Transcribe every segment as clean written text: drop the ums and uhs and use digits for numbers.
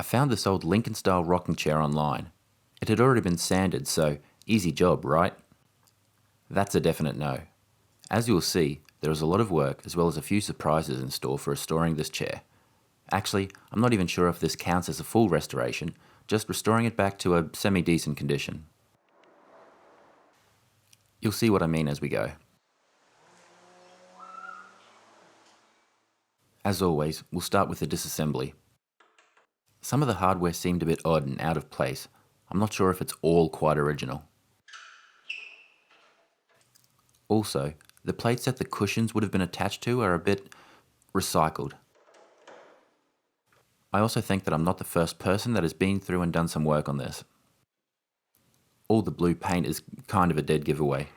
I found this old Lincoln style rocking chair online. It had already been sanded, so easy job, right? That's a definite no. As you'll see, there is a lot of work as well as a few surprises in store for restoring this chair. Actually, I'm not even sure if this counts as a full restoration, just restoring it back to a semi-decent condition. You'll see what I mean as we go. As always, we'll start with the disassembly. Some of the hardware seemed a bit odd and out of place. I'm not sure if it's all quite original. Also, the plates that the cushions would have been attached to are a bit recycled. I also think that I'm not the first person that has been through and done some work on this. All the blue paint is kind of a dead giveaway.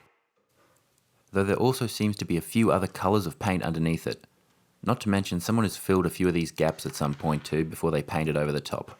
Though there also seems to be a few other colours of paint underneath it. Not to mention someone has filled a few of these gaps at some point too before they painted over the top.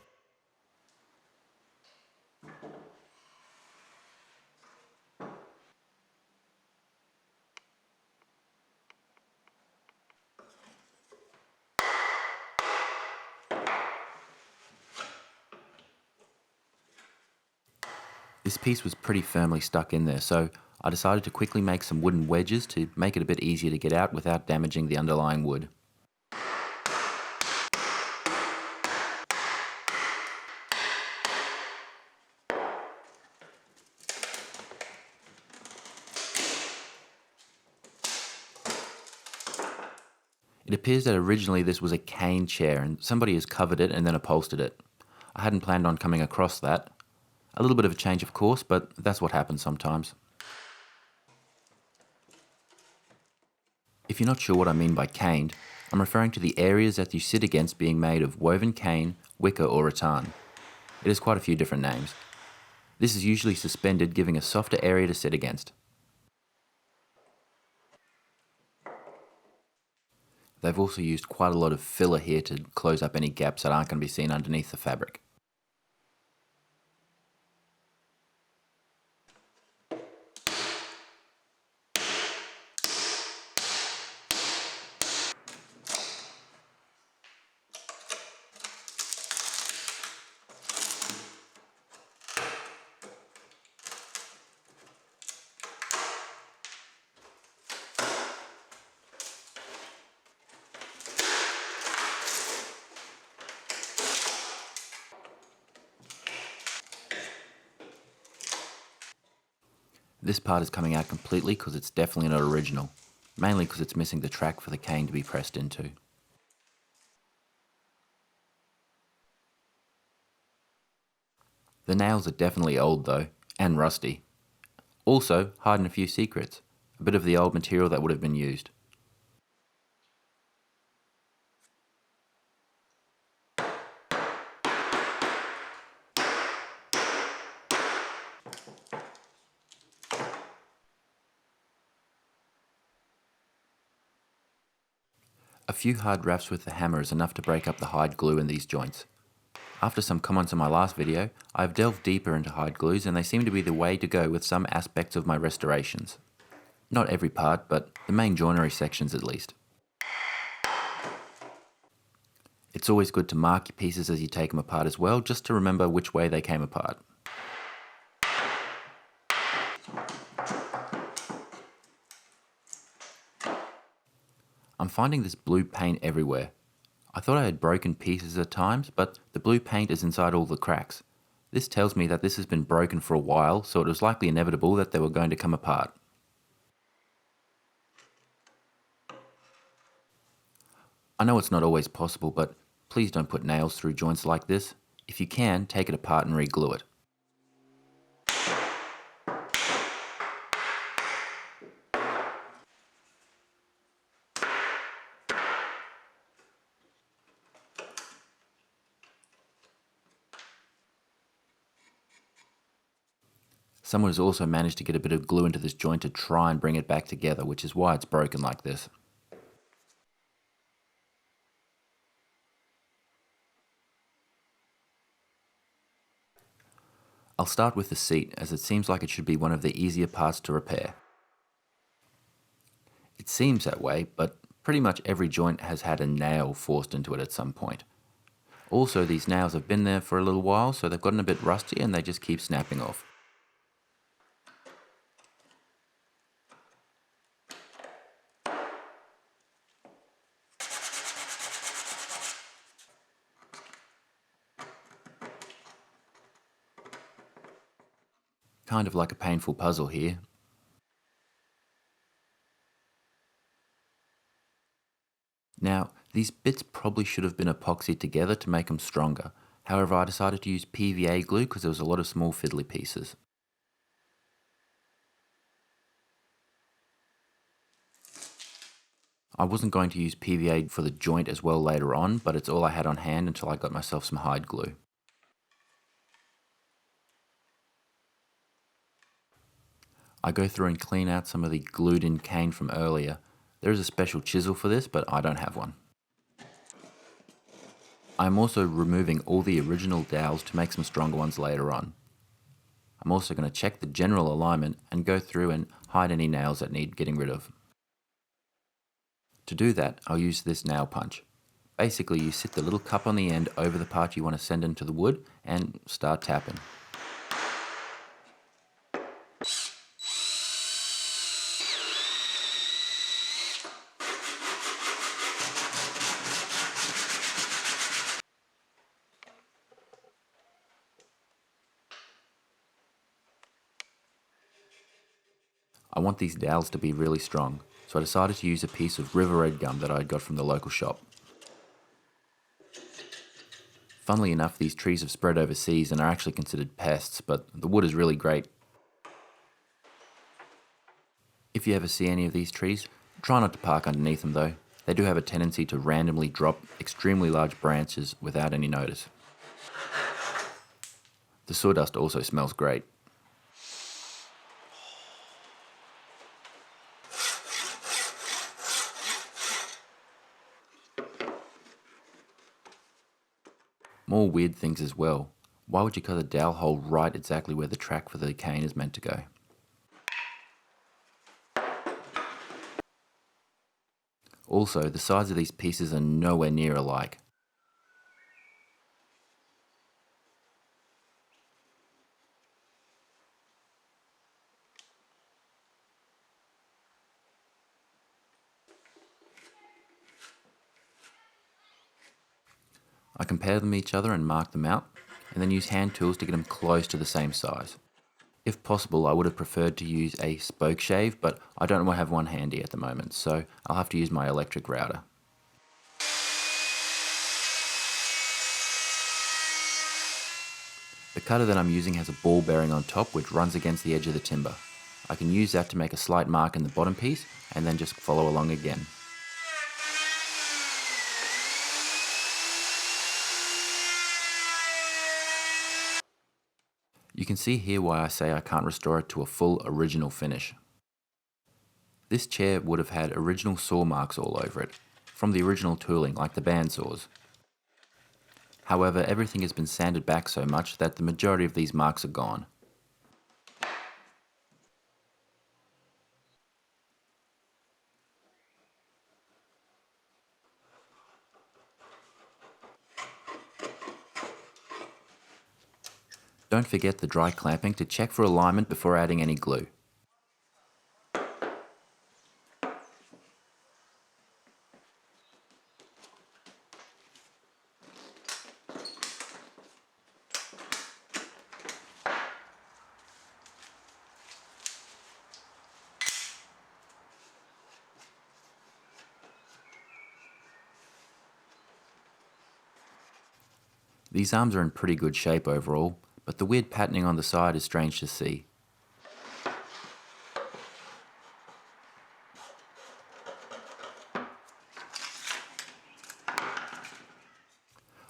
This piece was pretty firmly stuck in there, so I decided to quickly make some wooden wedges to make it a bit easier to get out without damaging the underlying wood. It appears that originally this was a cane chair and somebody has covered it and then upholstered it. I hadn't planned on coming across that. A little bit of a change of course, but that's what happens sometimes. If you're not sure what I mean by caned, I'm referring to the areas that you sit against being made of woven cane, wicker or rattan. It has quite a few different names. This is usually suspended, giving a softer area to sit against. They've also used quite a lot of filler here to close up any gaps that aren't going to be seen underneath the fabric. This part is coming out completely because it's definitely not original, mainly because it's missing the track for the cane to be pressed into. The nails are definitely old though, and rusty. Also, hiding a few secrets, a bit of the old material that would have been used. A few hard raps with the hammer is enough to break up the hide glue in these joints. After some comments on my last video, I've delved deeper into hide glues and they seem to be the way to go with some aspects of my restorations. Not every part, but the main joinery sections at least. It's always good to mark your pieces as you take them apart as well, just to remember which way they came apart. I'm finding this blue paint everywhere. I thought I had broken pieces at times, but the blue paint is inside all the cracks. This tells me that this has been broken for a while, so it was likely inevitable that they were going to come apart. I know it's not always possible, but please don't put nails through joints like this. If you can, take it apart and re-glue it. Someone has also managed to get a bit of glue into this joint to try and bring it back together, which is why it's broken like this. I'll start with the seat, as it seems like it should be one of the easier parts to repair. It seems that way, but pretty much every joint has had a nail forced into it at some point. Also, these nails have been there for a little while, so they've gotten a bit rusty and they just keep snapping off. Kind of like a painful puzzle here. Now, these bits probably should have been epoxied together to make them stronger. However, I decided to use PVA glue because there was a lot of small fiddly pieces. I wasn't going to use PVA for the joint as well later on, but it's all I had on hand until I got myself some hide glue. I go through and clean out some of the glued in cane from earlier. There is a special chisel for this, but I don't have one. I'm also removing all the original dowels to make some stronger ones later on. I'm also going to check the general alignment and go through and hide any nails that need getting rid of. To do that, I'll use this nail punch. Basically, you sit the little cup on the end over the part you want to send into the wood and start tapping. I want these dowels to be really strong, so I decided to use a piece of River Red gum that I had got from the local shop. Funnily enough, these trees have spread overseas and are actually considered pests, but the wood is really great. If you ever see any of these trees, try not to park underneath them though. They do have a tendency to randomly drop extremely large branches without any notice. The sawdust also smells great. More weird things as well. Why would you cut a dowel hole right exactly where the track for the cane is meant to go? Also, the sides of these pieces are nowhere near alike. I compare them each other and mark them out, and then use hand tools to get them close to the same size. If possible, I would have preferred to use a spoke shave, but I don't have one handy at the moment, so I'll have to use my electric router. The cutter that I'm using has a ball bearing on top which runs against the edge of the timber. I can use that to make a slight mark in the bottom piece and then just follow along again. You can see here why I say I can't restore it to a full original finish. This chair would have had original saw marks all over it, from the original tooling like the bandsaws. However, everything has been sanded back so much that the majority of these marks are gone. Don't forget the dry clamping to check for alignment before adding any glue. These arms are in pretty good shape overall, but the weird patterning on the side is strange to see.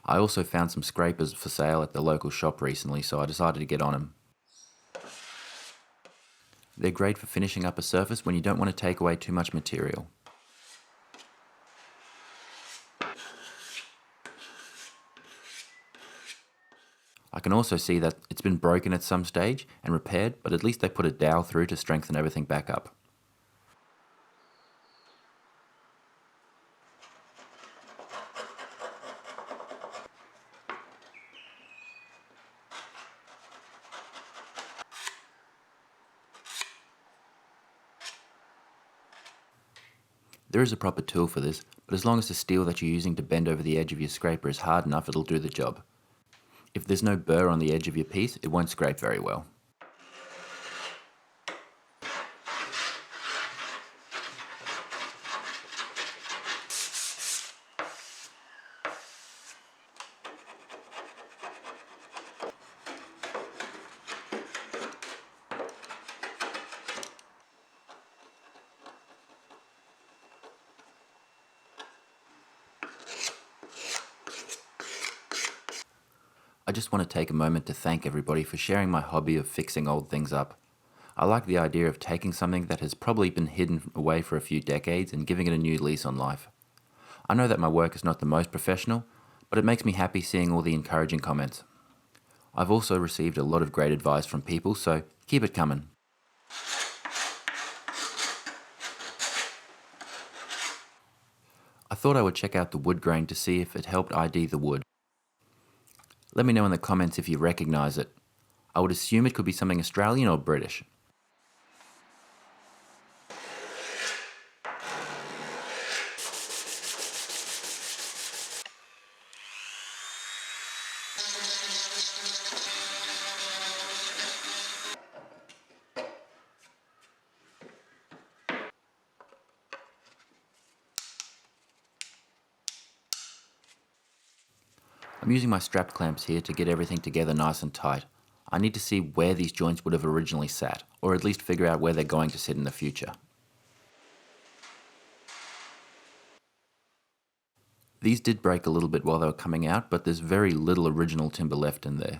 I also found some scrapers for sale at the local shop recently, so I decided to get on them. They're great for finishing up a surface when you don't want to take away too much material. I can also see that it's been broken at some stage and repaired, but at least they put a dowel through to strengthen everything back up. There is a proper tool for this, but as long as the steel that you're using to bend over the edge of your scraper is hard enough, it'll do the job. If there's no burr on the edge of your piece, it won't scrape very well. I just want to take a moment to thank everybody for sharing my hobby of fixing old things up. I like the idea of taking something that has probably been hidden away for a few decades and giving it a new lease on life. I know that my work is not the most professional, but it makes me happy seeing all the encouraging comments. I've also received a lot of great advice from people, so keep it coming. I thought I would check out the wood grain to see if it helped ID the wood. Let me know in the comments if you recognise it. I would assume it could be something Australian or British. I'm using my strap clamps here to get everything together nice and tight. I need to see where these joints would have originally sat, or at least figure out where they're going to sit in the future. These did break a little bit while they were coming out, but there's very little original timber left in there.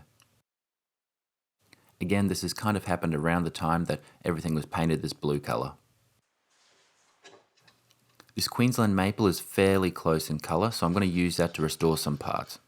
Again, this has kind of happened around the time that everything was painted this blue colour. This Queensland maple is fairly close in colour, so I'm going to use that to restore some parts.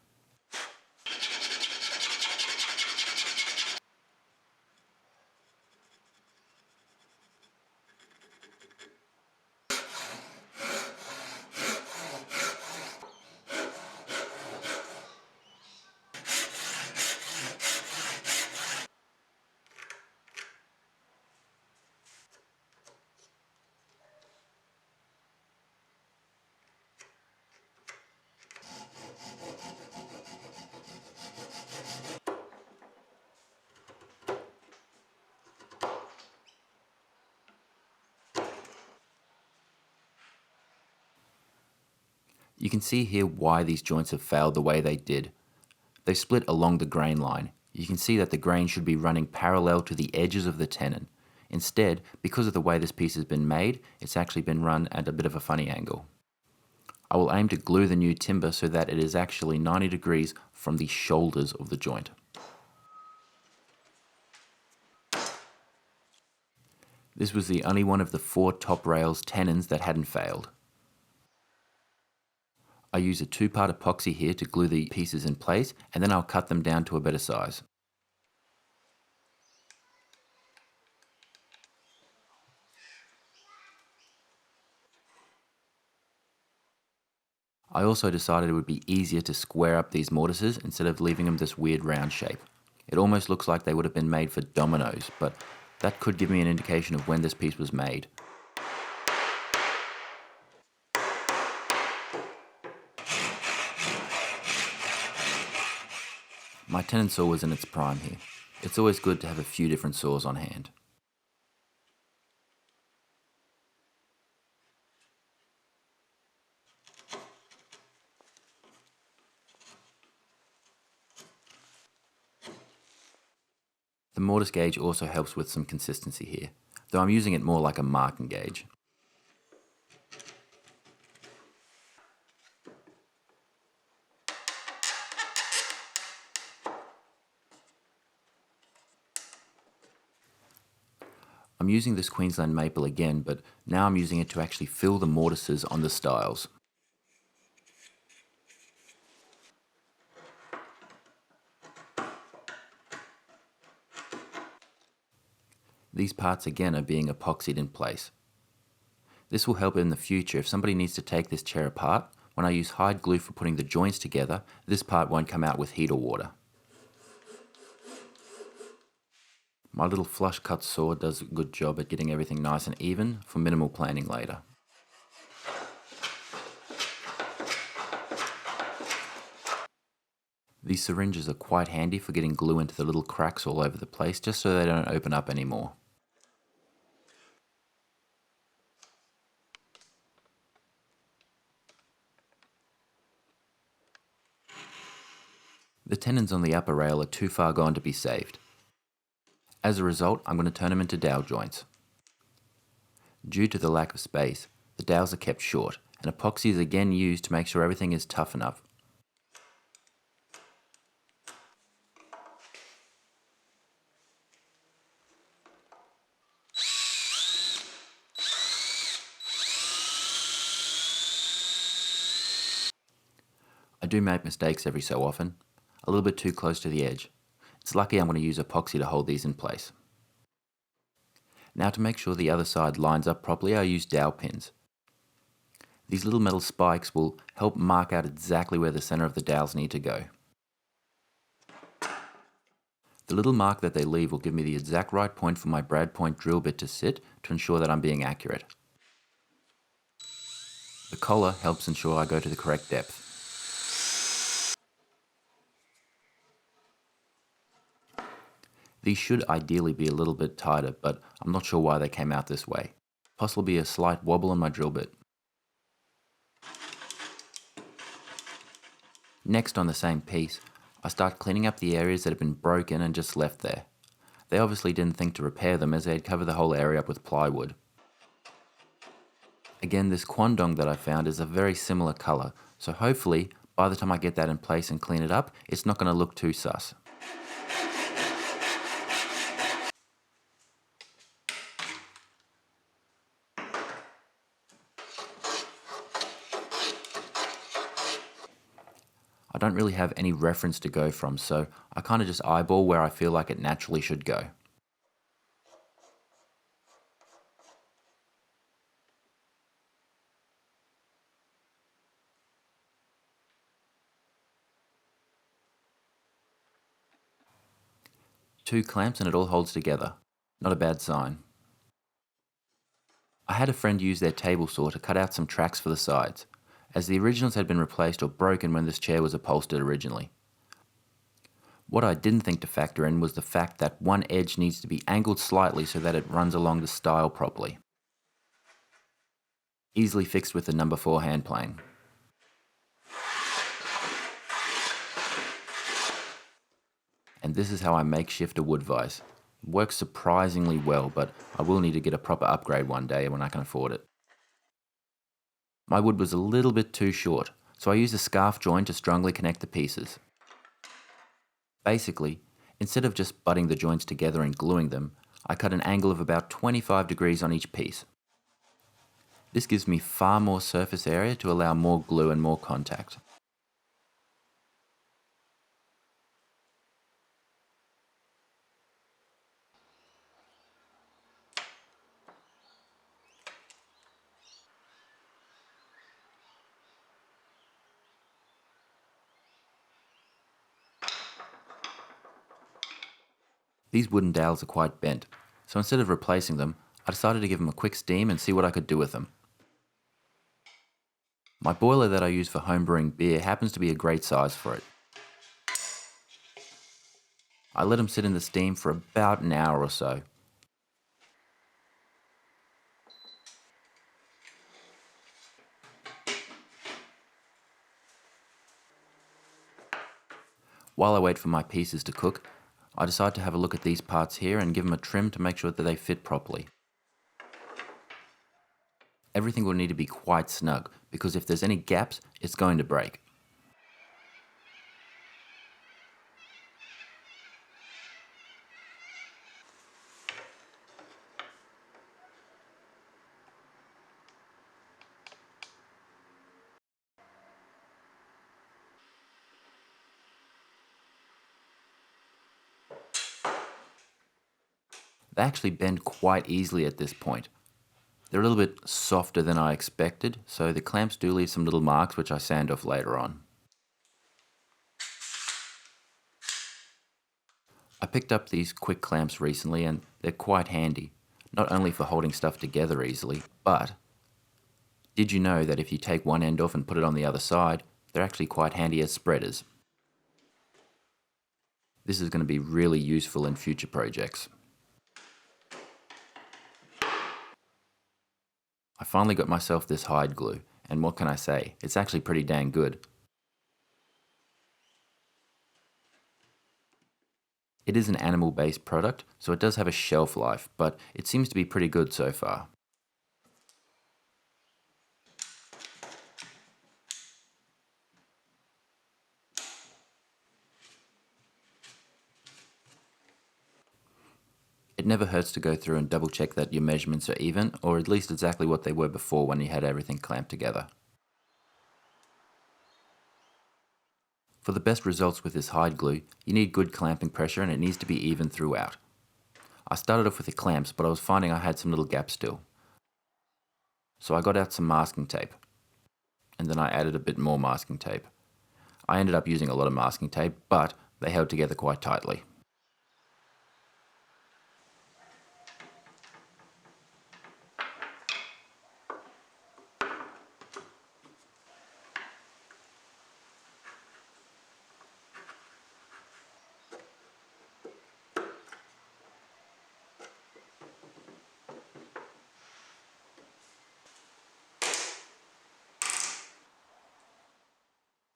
You can see here why these joints have failed the way they did. They split along the grain line. You can see that the grain should be running parallel to the edges of the tenon. Instead, because of the way this piece has been made, it's actually been run at a bit of a funny angle. I will aim to glue the new timber so that it is actually 90 degrees from the shoulders of the joint. This was the only one of the 4 top rails tenons that hadn't failed. I use a 2-part epoxy here to glue the pieces in place, and then I'll cut them down to a better size. I also decided it would be easier to square up these mortises instead of leaving them this weird round shape. It almost looks like they would have been made for dominoes, but that could give me an indication of when this piece was made. My tenon saw was in its prime here. It's always good to have a few different saws on hand. The mortise gauge also helps with some consistency here, though I'm using it more like a marking gauge. I'm using this Queensland maple again, but now I'm using it to actually fill the mortises on the stiles. These parts again are being epoxied in place. This will help in the future if somebody needs to take this chair apart. When I use hide glue for putting the joints together, this part won't come out with heat or water. My little flush cut saw does a good job at getting everything nice and even for minimal planing later. These syringes are quite handy for getting glue into the little cracks all over the place, just so they don't open up anymore. The tenons on the upper rail are too far gone to be saved. As a result, I'm going to turn them into dowel joints. Due to the lack of space, the dowels are kept short, and epoxy is again used to make sure everything is tough enough. I do make mistakes every so often, a little bit too close to the edge. It's lucky I'm going to use epoxy to hold these in place. Now to make sure the other side lines up properly, I use dowel pins. These little metal spikes will help mark out exactly where the center of the dowels need to go. The little mark that they leave will give me the exact right point for my brad point drill bit to sit to ensure that I'm being accurate. The collar helps ensure I go to the correct depth. These should ideally be a little bit tighter, but I'm not sure why they came out this way. Possibly a slight wobble on my drill bit. Next, on the same piece, I start cleaning up the areas that have been broken and just left there. They obviously didn't think to repair them, as they'd cover the whole area up with plywood. Again, this Kwandong that I found is a very similar colour, so hopefully by the time I get that in place and clean it up, it's not going to look too sus. I don't really have any reference to go from, so I kind of just eyeball where I feel like it naturally should go. Two clamps and it all holds together. Not a bad sign. I had a friend use their table saw to cut out some tracks for the sides, as the originals had been replaced or broken when this chair was upholstered originally. What I didn't think to factor in was the fact that one edge needs to be angled slightly so that it runs along the stile properly. Easily fixed with the number 4 hand plane. And this is how I makeshift a wood vise. Works surprisingly well, but I will need to get a proper upgrade one day when I can afford it. My wood was a little bit too short, so I used a scarf joint to strongly connect the pieces. Basically, instead of just butting the joints together and gluing them, I cut an angle of about 25 degrees on each piece. This gives me far more surface area to allow more glue and more contact. These wooden dowels are quite bent, so instead of replacing them, I decided to give them a quick steam and see what I could do with them. My boiler that I use for homebrewing beer happens to be a great size for it. I let them sit in the steam for about an hour or so. While I wait for my pieces to cook, I decide to have a look at these parts here and give them a trim to make sure that they fit properly. Everything will need to be quite snug, because if there's any gaps, it's going to break. They actually bend quite easily at this point. They're a little bit softer than I expected, so the clamps do leave some little marks which I sand off later on. I picked up these quick clamps recently and they're quite handy, not only for holding stuff together easily, but did you know that if you take one end off and put it on the other side, they're actually quite handy as spreaders? This is going to be really useful in future projects. I finally got myself this hide glue, and what can I say, it's actually pretty dang good. It is an animal-based product, so it does have a shelf life, but it seems to be pretty good so far. It never hurts to go through and double check that your measurements are even, or at least exactly what they were before when you had everything clamped together. For the best results with this hide glue, you need good clamping pressure and it needs to be even throughout. I started off with the clamps, but I was finding I had some little gaps still. So I got out some masking tape, and then I added a bit more masking tape. I ended up using a lot of masking tape, but they held together quite tightly.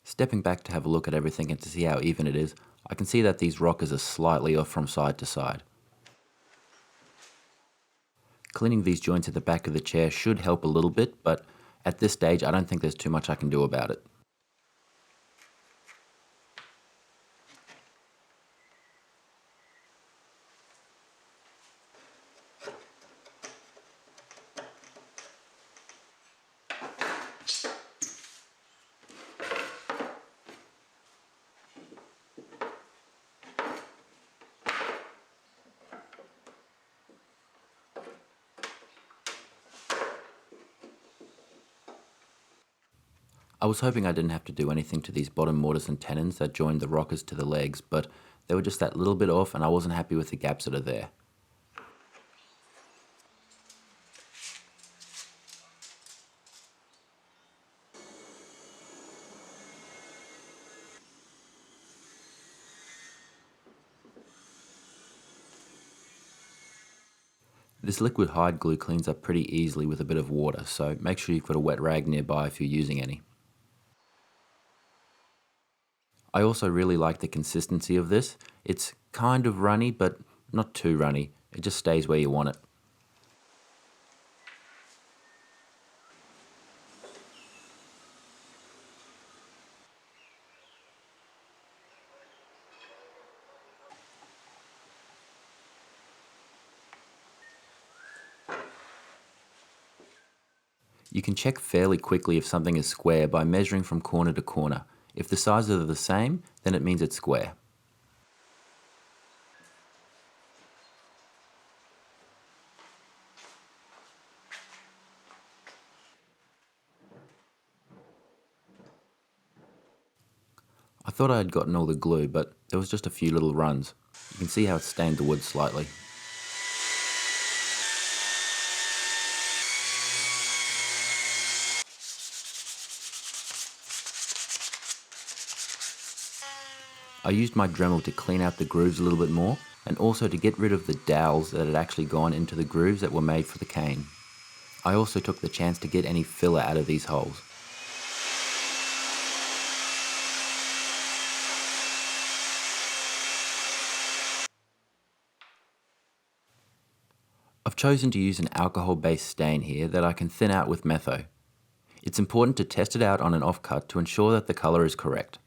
Stepping back to have a look at everything and to see how even it is, I can see that these rockers are slightly off from side to side. Cleaning these joints at the back of the chair should help a little bit, but at this stage I don't think there's too much I can do about it. I was hoping I didn't have to do anything to these bottom mortise and tenons that joined the rockers to the legs, but they were just that little bit off and I wasn't happy with the gaps that are there. This liquid hide glue cleans up pretty easily with a bit of water, so make sure you've got a wet rag nearby if you're using any. I also really like the consistency of this. It's kind of runny, but not too runny. It just stays where you want it. You can check fairly quickly if something is square by measuring from corner to corner. If the sizes are the same, then it means it's square. I thought I had gotten all the glue, but there was just a few little runs. You can see how it stained the wood slightly. I used my Dremel to clean out the grooves a little bit more, and also to get rid of the dowels that had actually gone into the grooves that were made for the cane. I also took the chance to get any filler out of these holes. I've chosen to use an alcohol-based stain here that I can thin out with Metho. It's important to test it out on an offcut to ensure that the colour is correct.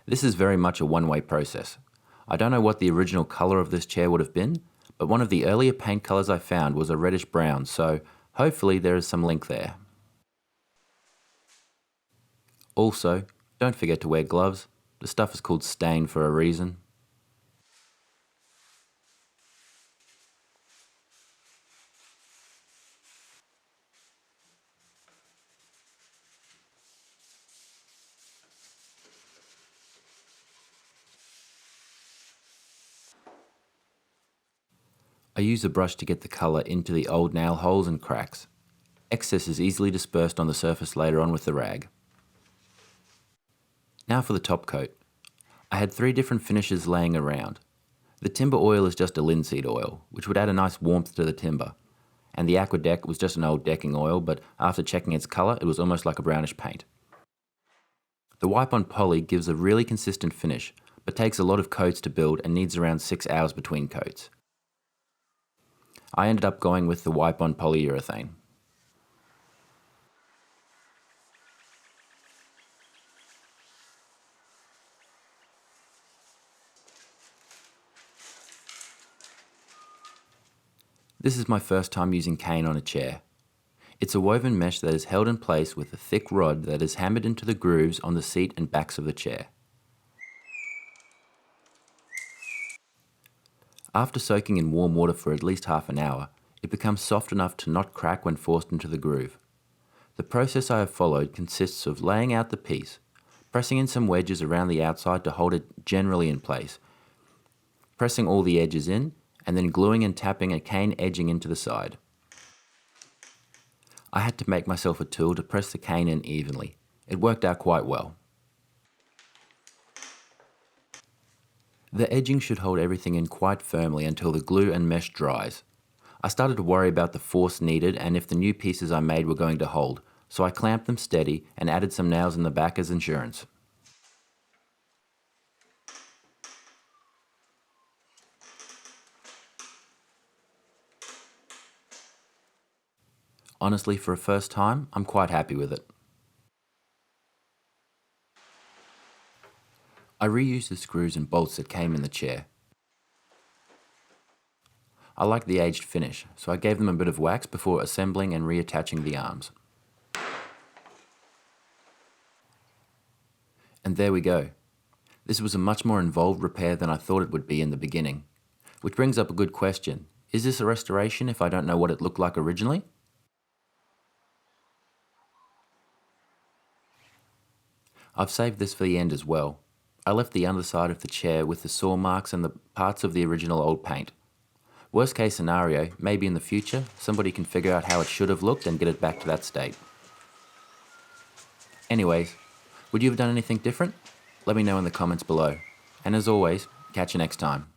This is very much a one-way process. I don't know what the original colour of this chair would have been, but one of the earlier paint colours I found was a reddish brown, so hopefully there is some link there. Also, don't forget to wear gloves. The stuff is called stain for a reason. I use a brush to get the colour into the old nail holes and cracks. Excess is easily dispersed on the surface later on with the rag. Now for the top coat. I had 3 different finishes laying around. The timber oil is just a linseed oil, which would add a nice warmth to the timber. And the Aqua Deck was just an old decking oil, but after checking its colour, it was almost like a brownish paint. The Wipe On Poly gives a really consistent finish, but takes a lot of coats to build and needs around 6 hours between coats. I ended up going with the Wipe On Polyurethane. This is my first time using cane on a chair. It's a woven mesh that is held in place with a thick rod that is hammered into the grooves on the seat and backs of the chair. After soaking in warm water for at least half an hour, it becomes soft enough to not crack when forced into the groove. The process I have followed consists of laying out the piece, pressing in some wedges around the outside to hold it generally in place, pressing all the edges in, and then gluing and tapping a cane edging into the side. I had to make myself a tool to press the cane in evenly. It worked out quite well. The edging should hold everything in quite firmly until the glue and mesh dries. I started to worry about the force needed and if the new pieces I made were going to hold, so I clamped them steady and added some nails in the back as insurance. Honestly, for a first time, I'm quite happy with it. I reused the screws and bolts that came in the chair. I liked the aged finish, so I gave them a bit of wax before assembling and reattaching the arms. And there we go. This was a much more involved repair than I thought it would be in the beginning. Which brings up a good question. Is this a restoration if I don't know what it looked like originally? I've saved this for the end as well. I left the underside of the chair with the saw marks and the parts of the original old paint. Worst case scenario, maybe in the future, somebody can figure out how it should have looked and get it back to that state. Anyways, would you have done anything different? Let me know in the comments below. And as always, catch you next time.